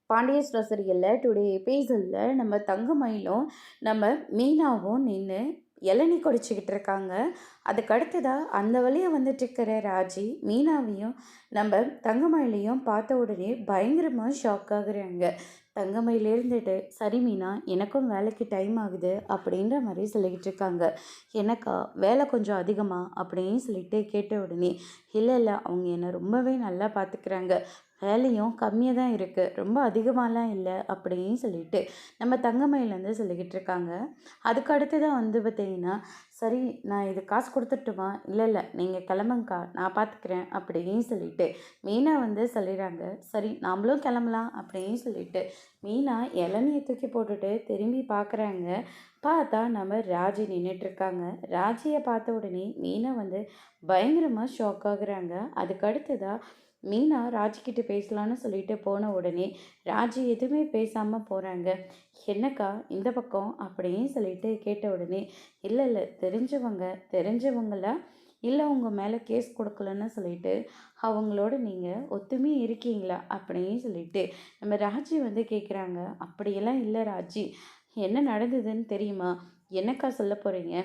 பாண்டியஸ்வர சீரியலில் டுடே எபிசோடில் நம்ம தங்கமயிலும் நம்ம மீனாவும் நின்று இளநீ குடிச்சிக்கிட்டு இருக்காங்க. அதுக்கு அடுத்ததாக அந்த வழியாக வந்துட்டுருக்கிற ராஜி மீனாவையும் நம்ம தங்கமயிலையும் பார்த்த உடனே பயங்கரமாக ஷாக் ஆகுறாங்க. தங்கமயில் இருந்துட்டு, சரி மீனா, எனக்கும் வேலைக்கு டைம் ஆகுது அப்படின்ற மாதிரி சொல்லிக்கிட்டு இருக்காங்க. எனக்கா வேலை கொஞ்சம் அதிகமா அப்படின்னு சொல்லிட்டு கேட்ட உடனே, இல்லை இல்லை, அவங்க என்னை ரொம்பவே நல்லா பார்த்துக்கிறாங்க, வேலையும் கம்மியாக தான் இருக்குது, ரொம்ப அதிகமாகலாம் இல்லை அப்படின்னு சொல்லிட்டு நம்ம தங்கமயில் வந்து சொல்லிக்கிட்டு இருக்காங்க. அதுக்கு அடுத்து தான் வந்து பார்த்தீங்கன்னா, சரி நான் இது காசு கொடுத்துட்டுமா, இல்லை இல்லை நீங்கள் கிளம்புங்கக்கா, நான் பார்த்துக்கிறேன் அப்படின்னு சொல்லிட்டு மீனா வந்து சொல்லிடுறாங்க. சரி நாமளும் கிளம்பலாம் அப்படின்னு சொல்லிட்டு மீனா இளநியை தூக்கி போட்டுட்டு திரும்பி பார்க்குறாங்க. பார்த்தா நம்ம ராஜி நின்றுட்டுருக்காங்க. ராஜியை பார்த்த உடனே மீனா வந்து பயங்கரமாக ஷாக் ஆகுறாங்க. அதுக்கு அடுத்ததாக மீனா ராஜிக்கிட்ட பேசலான்னு சொல்லிட்டு போன உடனே ராஜி எதுவுமே பேசாமல் போகிறாங்க. என்னக்கா இந்த பக்கம் அப்படின்னு சொல்லிட்டு கேட்ட உடனே, இல்லை இல்லை, தெரிஞ்சவங்களா, இல்லை உங்கள் மேலே கேஸ் கொடுக்கலன்னு சொல்லிட்டு அவங்களோட நீங்கள் ஒத்துமையாக இருக்கீங்களா அப்படின்னு சொல்லிட்டு நம்ம ராஜி வந்து கேட்குறாங்க. அப்படியெல்லாம் இல்லை ராஜி, என்ன நடந்ததுன்னு தெரியுமா, என்னக்கா சொல்ல போகிறீங்க,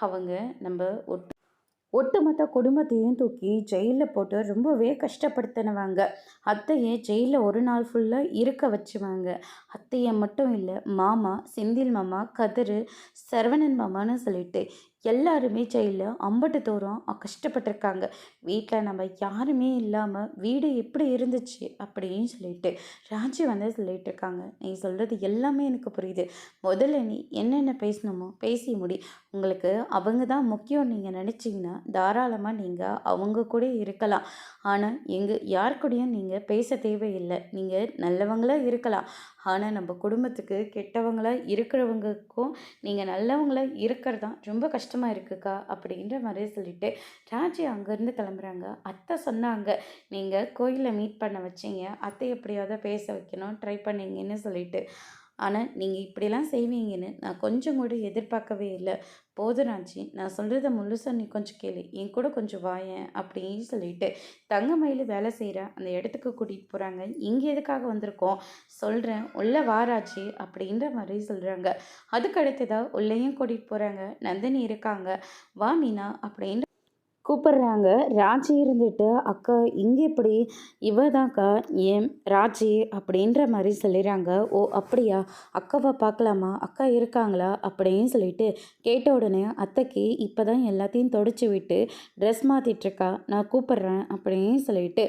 அவங்க நம்ம ஒட்டுமொத்த குடும்பத்தையும் தூக்கி ஜெயிலில் போட்டு ரொம்பவே கஷ்டப்படுத்தினவாங்க. அத்தையை ஜெயிலில் ஒரு நாள் ஃபுல்லாக இருக்க வச்சுவாங்க. அத்தையை மட்டும் இல்லை, மாமா, செந்தில் மாமா, கதிர், சரவணன் மாமான்னு சொல்லிட்டு எல்லாருமே ஜெயிலில் அம்பட்டு தூரம் கஷ்டப்பட்டிருக்காங்க. வீட்டில் நம்ம யாருமே இல்லாமல் வீடு எப்படி இருந்துச்சு அப்படின்னு சொல்லிட்டு ராஜி வந்து சொல்லிட்டு இருக்காங்க. நீ சொல்கிறது எல்லாமே எனக்கு புரியுது. முதல்ல நீ என்னென்ன பேசணுமோ பேசி முடி. உங்களுக்கு அவங்க தான் முக்கியம் நீங்கள் நினச்சிங்கன்னா தாராளமாக நீங்கள் அவங்க கூட இருக்கலாம். ஆனால் யார் கூடயும் நீங்கள் பேச தேவையில்லை. நீங்கள் நல்லவங்களாக இருக்கலாம். ஆனால் நம்ம குடும்பத்துக்கு கெட்டவங்களாக இருக்கிறவங்களுக்கும் நீங்கள் நல்லவங்களாக இருக்கிறது தான் ரொம்ப கஷ்டமாக இருக்குக்கா அப்படின்ற மாதிரி சொல்லிட்டு ராஜி அங்கேருந்து கிளம்புறாங்க. அத்தை சொன்னாங்க, நீங்கள் கோயிலில் மீட் பண்ண வச்சிங்க, அத்தை எப்படியாவது பேச வைக்கணும் ட்ரை பண்ணீங்கன்னு சொல்லிட்டு. ஆனால் நீங்கள் இப்படிலாம் செய்வீங்கன்னு நான் கொஞ்சம் கூட எதிர்பார்க்கவே இல்லை. போதும் ராஜி, நான் சொல்கிறத முழுசாக நீ கொஞ்சம் கேளு, என் கூட கொஞ்சம் வாயேன் அப்படின்னு சொல்லிட்டு தங்கமயில் வேலை செய்கிற அந்த இடத்துக்கு கூட்டிகிட்டு போகிறாங்க. இங்கே எதுக்காக வந்திருக்கோம் சொல்கிறேன், உள்ளே வா ராஜி அப்படின்ற மாதிரி சொல்கிறாங்க. அதுக்கு அடுத்ததாக உள்ளேயும் கூட்டிகிட்டு போகிறாங்க. நந்தினி இருக்காங்க. வா மீனா அப்படின்னு கூப்பிடுறாங்க. ராஜி இருந்துட்டு, அக்கா இங்கே எப்படி, இவ தான்க்கா ஏன் ராஜி அப்படின்ற மாதிரி சொல்லிடுறாங்க. ஓ அப்படியா, அக்காவை பார்க்கலாமா, அக்கா இருக்காங்களா அப்படின்னு சொல்லிட்டு கேட்ட உடனே அத்தைக்கு இப்போ தான் எல்லாத்தையும் தொடச்சி விட்டு ட்ரெஸ் மாற்றிட்டுருக்கா, நான் கூப்பிட்றேன் அப்படின்னு சொல்லிட்டு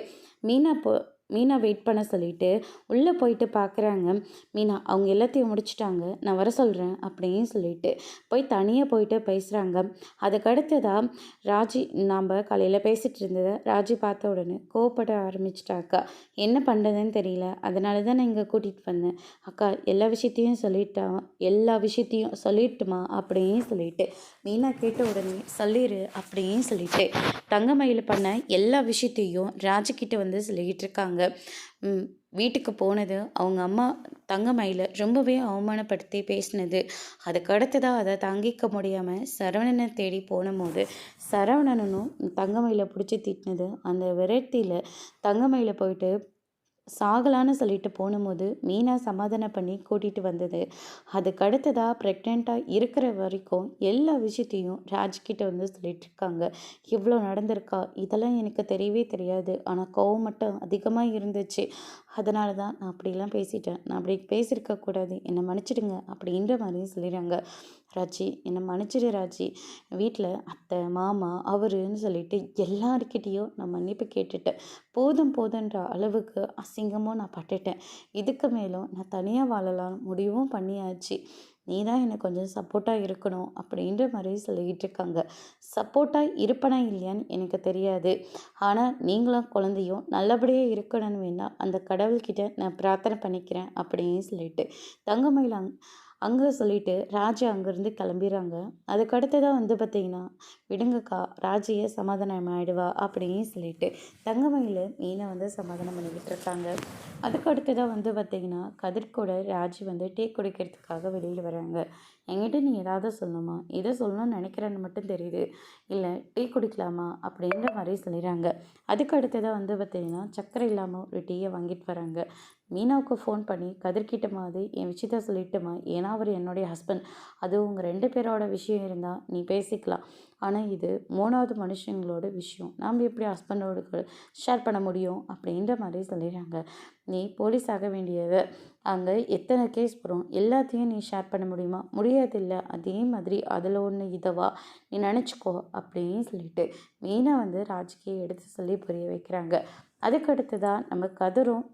மீனா வெயிட் பண்ண சொல்லிட்டு உள்ளே போயிட்டு பார்க்குறாங்க. மீனா அவங்க எல்லாத்தையும் முடிச்சிட்டாங்க, நான் வர சொல்கிறேன் அப்படின்னு சொல்லிட்டு போய் தனியாக போயிட்டு பேசுகிறாங்க. அதுக்கடுத்ததாக ராஜி நாம் காலையில் பேசிகிட்டு இருந்ததை ராஜி பார்த்த உடனே கோவப்பட ஆரம்பிச்சிட்டாக்கா. என்ன பண்ணுறதுன்னு தெரியல, அதனால தான் நான் இங்கே கூட்டிகிட்டு வந்தேன். அக்கா எல்லா விஷயத்தையும் சொல்லிட்டுமா அப்படின்னு சொல்லிட்டு மீனா கேட்ட உடனே சொல்லிடு அப்படின்னு சொல்லிட்டு தங்கமயில் பண்ண எல்லா விஷயத்தையும் ராஜிக்கிட்ட வந்து சொல்லிக்கிட்டு இருக்காங்க. வீட்டுக்கு போனது, அவங்க அம்மா தங்கமயிலை ரொம்பவே அவமானப்படுத்தி பேசினது, அதுக்கு அடுத்ததாக அதை தாங்கிக்க முடியாமல் சரவணனை தேடி போனபோது சரவணனும் தங்கமயிலை பிடிச்சி திட்டினது, அந்த விரக்தியில் தங்கமயிலை போயிட்டு சாகலான்னு சொல்லிட்டு போனபோது மீனா சமாதானம் பண்ணி கூட்டிகிட்டு வந்தது, அதுக்கு அடுத்ததாக ப்ரெக்னெண்ட்டாக இருக்கிற வரைக்கும் எல்லா விஷயத்தையும் ராஜ்கிட்ட வந்து சொல்லிட்டு இருக்காங்க. இவ்வளோ நடந்திருக்கா, இதெல்லாம் எனக்கு தெரியவே தெரியாது, ஆனால் கோவம் மட்டும் அதிகமாக இருந்துச்சு, அதனால தான் நான் அப்படிலாம் பேசிட்டேன், நான் அப்படி பேசியிருக்கக்கூடாது, என்னை மன்னிச்சிடுங்க அப்படின்ற மாதிரி சொல்லிடுறாங்க. ராஜி என்னை மன்னிச்சிடு ராஜி, வீட்டில் அத்தை மாமா அவருன்னு சொல்லிட்டு எல்லாருக்கிட்டேயும் நான் மன்னிப்பு கேட்டுட்டேன், போதுன்ற அளவுக்கு அசிங்கமும் நான் பட்டுட்டேன், இதுக்கு மேலும் நான் தனியாக வாழலாம் முடிவும் பண்ணியாச்சு, நீ தான் எனக்கு கொஞ்சம் சப்போர்ட்டாக இருக்கணும் அப்படின்ற மாதிரி சொல்லிக்கிட்டு இருக்காங்க. சப்போர்ட்டாக இருப்பனா இல்லையான்னு எனக்கு தெரியாது, ஆனால் நீங்களும் குழந்தையும் நல்லபடியாக இருக்கணும்னு வேணால் அந்த கடவுள்கிட்ட நான் பிரார்த்தனை பண்ணிக்கிறேன் அப்படின்னு சொல்லிட்டு தங்கமயில் அங்கே சொல்லிட்டு ராஜா அங்கேருந்து கிளம்பிடுறாங்க. அதுக்கு அடுத்ததாக வந்து பார்த்திங்கன்னா, விடுங்கக்கா ராஜியை சமாதானம் ஆகிடுவா அப்படின்னு சொல்லிட்டு தங்கமயில் மீனை வந்து சமாதானம் பண்ணிக்கிட்டு இருக்காங்க. அதுக்கு அடுத்ததாக வந்து பார்த்திங்கன்னா, கதிர் கூட ராஜி வந்து டீ குடிக்கிறதுக்காக வெளியில் வராங்க. என்கிட்ட நீ ஏதாவது சொல்லணுமா, எதை சொல்லணும்னு நினைக்கிறேன்னு மட்டும் தெரியுது, இல்லை டீ குடிக்கலாமா அப்படின்ற மாதிரி சொல்லிடுறாங்க. அதுக்கு அடுத்ததாக வந்து பார்த்திங்கன்னா, சர்க்கரை இல்லாமல் ஒரு டீயை வாங்கிட்டு வராங்க. மீனாவுக்கு ஃபோன் பண்ணி கதிர்கிட்ட மாதிரி என் விஷயத்த சொல்லிட்டுமா, ஏன்னா அவர் என்னுடைய ஹஸ்பண்ட். அது உங்கள் 2 பேரோட விஷயம் இருந்தால் நீ பேசிக்கலாம். ஆனால் இது 3வது மனுஷங்களோட விஷயம். நாம் எப்படி ஹஸ்பண்டோடு ஷேர் பண்ண முடியும் அப்படின்ற மாதிரி சொல்லிடுறாங்க. நீ போலீஸ் ஆக வேண்டியவ. அங்கே எத்தனை கேஸ் வரும் எல்லாத்தையும் நீ ஷேர் பண்ண முடியுமா? முடியாதில்ல. அதே மாதிரி அதில் ஒன்று இதுவா நீ நினச்சிக்கோ அப்படின்னு சொல்லிட்டு மீனா வந்து ராஜுக்கு எடுத்து சொல்லி புரிய வைக்கிறாங்க. அதுக்கடுத்து தான் நம்ம கதிரும்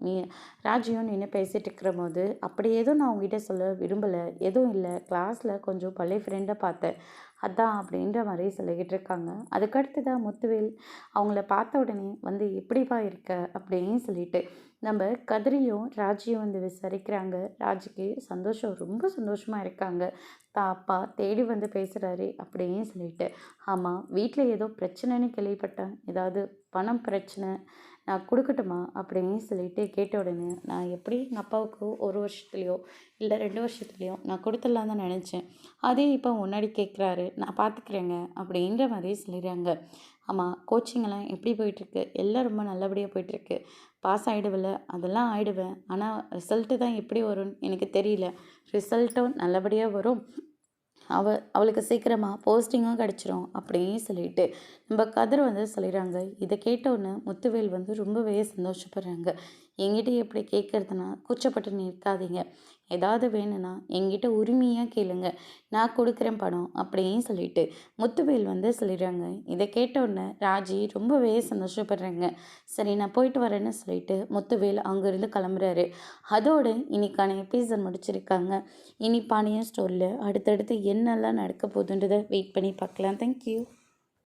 ராஜியும் நின்று பேசிகிட்டு இருக்கிற போது, அப்படி எதுவும் நான் உங்ககிட்ட சொல்ல விரும்பலை, எதுவும் இல்லை, கிளாஸில் கொஞ்சம் பழைய ஃப்ரெண்டை பார்த்தேன் அதான் அப்படின்ற மாதிரி சொல்லிக்கிட்டு இருக்காங்க. அதுக்கடுத்து தான் முத்துவேல் அவங்கள பார்த்த உடனே வந்து எப்படிப்பா இருக்க அப்படின்னு சொல்லிட்டு நம்ம கதிரியும் ராஜியும் வந்து விசாரிக்கிறாங்க. ராஜிக்கு சந்தோஷம், ரொம்ப சந்தோஷமாக இருக்காங்க. தான் அப்பா தேடி வந்து பேசுகிறாரு அப்படின்னு சொல்லிட்டு. ஆமாம், வீட்டில் ஏதோ பிரச்சனைன்னு கேள்விப்பட்டேன், ஏதாவது பணம் பிரச்சனை, நான் கொடுக்கட்டுமா அப்படின்னு சொல்லிட்டு கேட்ட உடனே, நான் எப்படி எங்கள் அப்பாவுக்கு 1 வருஷத்துலையோ இல்லை 2 வருஷத்துலையோ நான் கொடுத்துடலாம் தான் நினச்சேன். அதே இப்போ முன்னாடி கேட்குறாரு, நான் பார்த்துக்கிறேங்க அப்படின்ற மாதிரி சொல்லிடுறாங்க. ஆமாம், கோச்சிங்கெல்லாம் எப்படி போயிட்டுருக்கு? எல்லாம் ரொம்ப நல்லபடியாக போயிட்டுருக்கு. பாஸ் ஆகிடுவில்ல? அதெல்லாம் ஆகிடுவேன். ஆனால் ரிசல்ட்டு தான் எப்படி வரும்னு எனக்கு தெரியல. ரிசல்ட்டும் நல்லபடியாக வரும், அவளுக்கு சீக்கிரமாக போஸ்டிங்கும் கிடச்சிரும் அப்படின்னு சொல்லிட்டு நம்ம கதிர் வந்து சொல்லிடுறாங்க. இதை கேட்டோன்னே முத்துவேல் வந்து ரொம்பவே சந்தோஷப்படுறாங்க. என்கிட்ட எப்படி கேட்குறதுனா கூச்சப்பட்டு நிற்காதீங்க, ஏதாவது வேணும்னா என்கிட்ட உரிமையாக கேளுங்க, நான் கொடுக்குறேன் பணம் அப்படின்னு சொல்லிட்டு முத்துவேல் வந்து சொல்லிடுறாங்க. இதை கேட்டோன்னே ராஜி ரொம்பவே சந்தோஷப்படுறாங்க. சரி, நான் போயிட்டு வரேன்னு சொல்லிட்டு முத்துவேல் அங்கேருந்து கிளம்புறாரு. அதோடு இன்னைக்கான எபிசோட் முடிச்சிருக்காங்க. இனி பாண்டியன் ஸ்டோரியில் அடுத்தடுத்து என்னெல்லாம் நடக்க போகுதுன்றதை வெயிட் பண்ணி பார்க்கலாம். தேங்க்யூ.